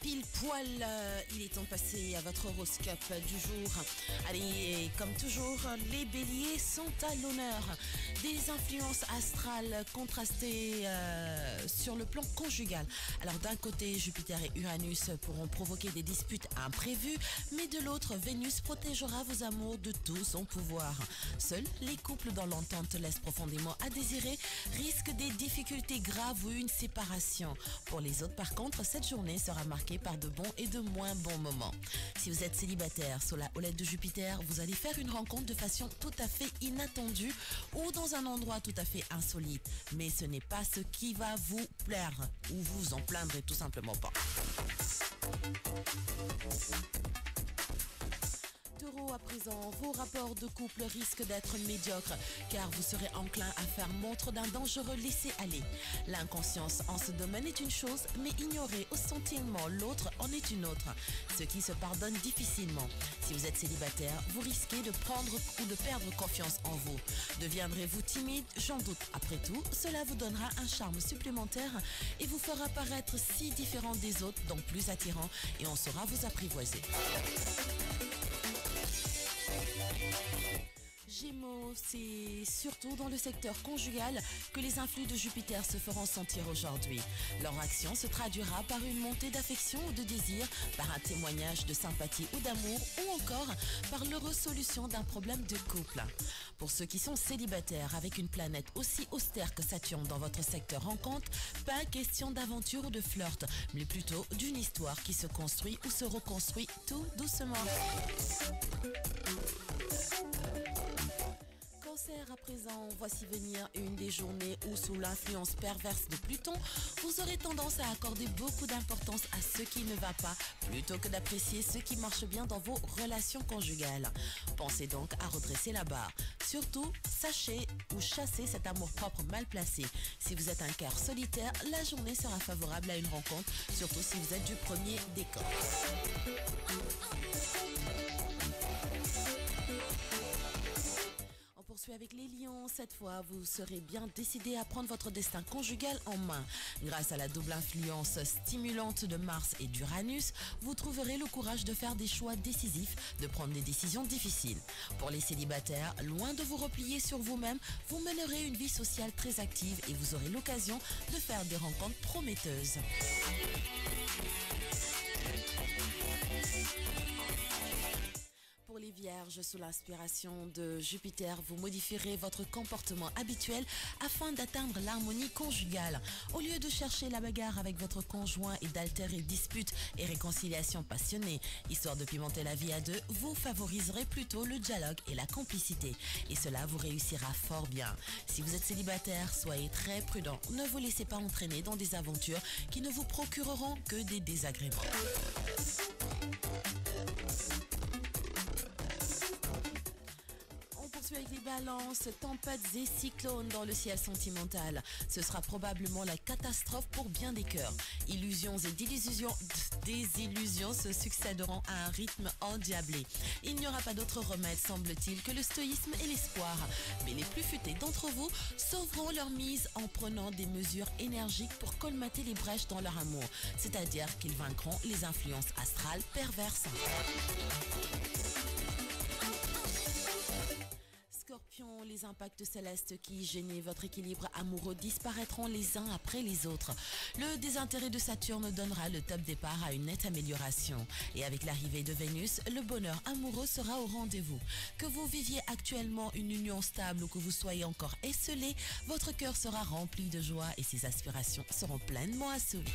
Pile poil, il est temps de passer à votre horoscope du jour. Allez, comme toujours, les béliers sont à l'honneur. Des influences astrales contrastées sur le plan conjugal. Alors d'un côté, Jupiter et Uranus pourront provoquer des disputes imprévues, mais de l'autre, Vénus protégera vos amours de tout son pouvoir. Seuls les couples dans l'entente laissent profondément à désirer, risquent des difficultés graves ou une séparation. Pour les autres, par contre, cette journée sera marquée par de bons et de moins bons moments. Si vous êtes célibataire, sous la houlette de Jupiter, vous allez faire une rencontre de façon tout à fait inattendue ou dans un endroit tout à fait insolite. Mais ce n'est pas ce qui va vous plaire ou vous en plaindrez tout simplement pas. Taureau, à présent, vos rapports de couple risquent d'être médiocres car vous serez enclin à faire montre d'un dangereux laisser-aller. L'inconscience en ce domaine est une chose, mais ignorer ostentativement l'autre en est une autre, ce qui se pardonne difficilement. Si vous êtes célibataire, vous risquez de prendre ou de perdre confiance en vous. Deviendrez-vous timide? J'en doute. Après tout, cela vous donnera un charme supplémentaire et vous fera paraître si différent des autres, donc plus attirant, et on saura vous apprivoiser. Gémeaux, c'est surtout dans le secteur conjugal que les influx de Jupiter se feront sentir aujourd'hui. Leur action se traduira par une montée d'affection ou de désir, par un témoignage de sympathie ou d'amour, ou encore par l'heureuse solution d'un problème de couple. Pour ceux qui sont célibataires, avec une planète aussi austère que Saturne dans votre secteur rencontre, pas question d'aventure ou de flirt, mais plutôt d'une histoire qui se construit ou se reconstruit tout doucement. Cancer, à présent, voici venir une des journées où, sous l'influence perverse de Pluton, vous aurez tendance à accorder beaucoup d'importance à ce qui ne va pas, plutôt que d'apprécier ce qui marche bien dans vos relations conjugales. Pensez donc à redresser la barre. Surtout, sachez ou chassez cet amour-propre mal placé. Si vous êtes un cœur solitaire, la journée sera favorable à une rencontre, surtout si vous êtes du premier décor. On poursuit avec les lions. Cette fois, vous serez bien décidé à prendre votre destin conjugal en main. Grâce à la double influence stimulante de Mars et d'Uranus, vous trouverez le courage de faire des choix décisifs, de prendre des décisions difficiles. Pour les célibataires, loin de vous replier sur vous-même, vous mènerez une vie sociale très active et vous aurez l'occasion de faire des rencontres prometteuses. Pour les vierges, sous l'inspiration de Jupiter, vous modifierez votre comportement habituel afin d'atteindre l'harmonie conjugale. Au lieu de chercher la bagarre avec votre conjoint et d'altérer disputes et réconciliations passionnées, histoire de pimenter la vie à deux, vous favoriserez plutôt le dialogue et la complicité. Et cela vous réussira fort bien. Si vous êtes célibataire, soyez très prudent. Ne vous laissez pas entraîner dans des aventures qui ne vous procureront que des désagréments. Avec les balances, tempêtes et cyclones dans le ciel sentimental. Ce sera probablement la catastrophe pour bien des cœurs. Illusions et désillusions se succéderont à un rythme endiablé. Il n'y aura pas d'autre remède, semble-t-il, que le stoïsme et l'espoir. Mais les plus futés d'entre vous sauveront leur mise en prenant des mesures énergiques pour colmater les brèches dans leur amour. C'est-à-dire qu'ils vaincront les influences astrales perverses. Scorpion, les impacts célestes qui gênaient votre équilibre amoureux disparaîtront les uns après les autres. Le désintérêt de Saturne donnera le top départ à une nette amélioration. Et avec l'arrivée de Vénus, le bonheur amoureux sera au rendez-vous. Que vous viviez actuellement une union stable ou que vous soyez encore esselé, votre cœur sera rempli de joie et ses aspirations seront pleinement assouvies.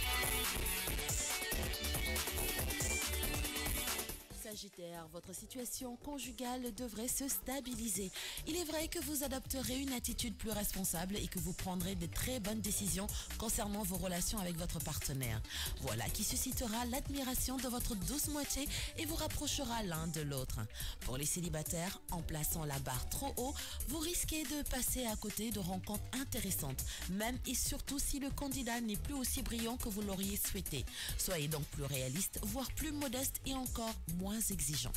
Sagittaire, votre situation conjugale devrait se stabiliser. Il est vrai que vous adopterez une attitude plus responsable et que vous prendrez de très bonnes décisions concernant vos relations avec votre partenaire. Voilà qui suscitera l'admiration de votre douce moitié et vous rapprochera l'un de l'autre. Pour les célibataires, en plaçant la barre trop haut, vous risquez de passer à côté de rencontres intéressantes, même et surtout si le candidat n'est plus aussi brillant que vous l'auriez souhaité. Soyez donc plus réaliste, voire plus modeste et encore moins exigeant.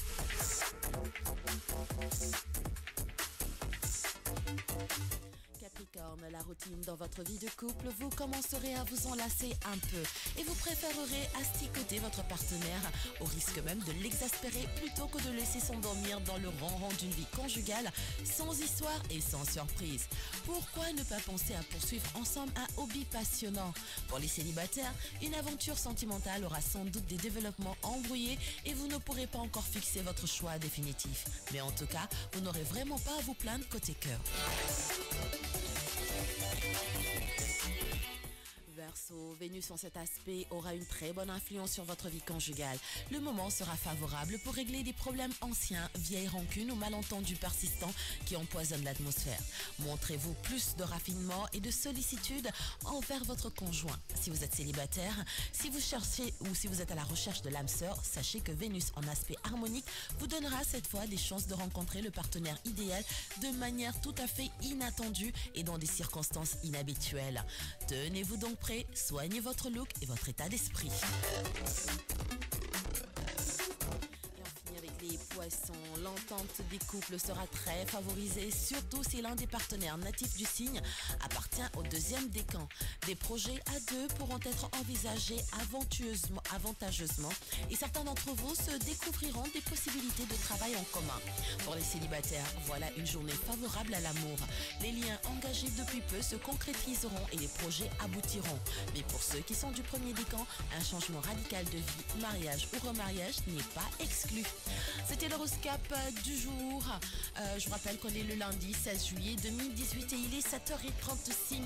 Capricorne, la routine dans votre vie de couple, vous commencerez à vous enlacer un peu et vous préférerez asticoter votre partenaire au risque même de l'exaspérer plutôt que de laisser s'endormir dans le ronron d'une vie conjugale sans histoire et sans surprise. Pourquoi ne pas penser à poursuivre ensemble un hobby passionnant? Pour les célibataires, une aventure sentimentale aura sans doute des développements embrouillés et vous ne pourrez pas encore fixer votre choix définitif. Mais en tout cas, vous n'aurez vraiment pas à vous plaindre côté cœur. Verseau, Vénus en cet aspect aura une très bonne influence sur votre vie conjugale. Le moment sera favorable pour régler des problèmes anciens, vieilles rancunes ou malentendus persistants qui empoisonnent l'atmosphère. Montrez-vous plus de raffinement et de sollicitude envers votre conjoint. Si vous êtes célibataire, si vous cherchez ou si vous êtes à la recherche de l'âme sœur, sachez que Vénus en aspect harmonique vous donnera cette fois des chances de rencontrer le partenaire idéal de manière tout à fait inattendue et dans des circonstances inhabituelles. Tenez-vous donc prêt, soignez votre look et votre état d'esprit. Les poissons, l'entente des couples sera très favorisée, surtout si l'un des partenaires natifs du signe appartient au deuxième décan. Des projets à deux pourront être envisagés avantageusement et certains d'entre vous se découvriront des possibilités de travail en commun. Pour les célibataires, voilà une journée favorable à l'amour. Les liens engagés depuis peu se concrétiseront et les projets aboutiront. Mais pour ceux qui sont du premier décan, un changement radical de vie, mariage ou remariage n'est pas exclu. C'était l'horoscope du jour. Je vous rappelle qu'on est le lundi 16 juillet 2018 et il est 7h36.